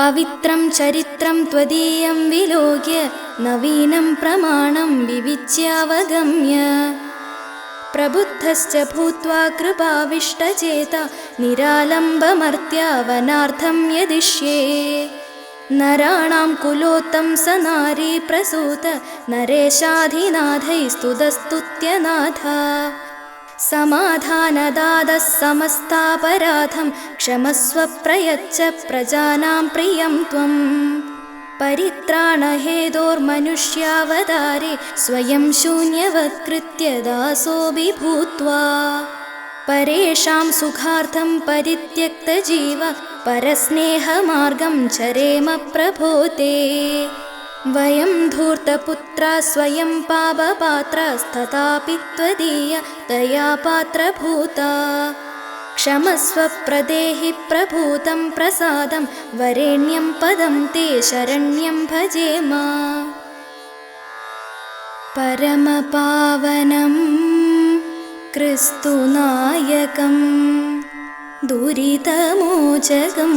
പവിത്രം ചരിത്രം ത്വദീയം വിലോക്യ നവീനം പ്രമാണം വിവിച്യാവഗമ്യ പ്രബുദ്ധശ്ച ഭൂത്വാ കൃപാവിഷ്ടചേത നിരാലംബമർത്യാവനാർത്ഥം യദിഷ്യേ നരാണാം കുലോത്തം സ നാരീ പ്രസൂത നരേശാധിനാഥൈസ്തുതസ്തുത്യനാഥ സമാധാനദാതഃ സമസ്താപരാധം ക്ഷമസ്വ പ്രയച്ഛ പ്രജാനാം പ്രിയം ത്വം പരിത്രാണഹേതോർമനുഷ്യാവതാരേ സ്വയം ശൂന്യവത്കൃത്യ ദാസോऽപി ഭൂത്വാ പരേഷാം സുഖാർത്ഥം പരിത്യക്തജീവ പരസ്നേഹമാർഗം ചരേമ പ്രഭോ തേ വയം ധൂർത്തപുത്രാ സ്വയം പാപപാത്രസ്തഥാപി ത്വദീയ ദയാപാത്രഭൂതാ ക്ഷമസ്വ പ്രദേഹി പ്രഭൂതം പ്രസാദം വരേണ്യം പദം തേ ശരണ്യം ഭജേമ പരമപാവനം ക്രിസ്തുനായകം ദുരിതമോചകം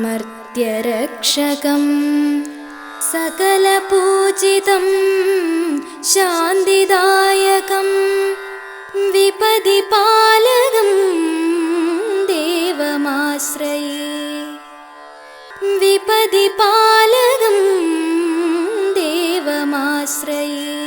മർത്യരക്ഷകം സകലപൂജിതം ശാന്തിദായകം വിപദിപാലകം ദേവമാശ്രയേ വിപദിപാലകം ദേവമാശ്രയേ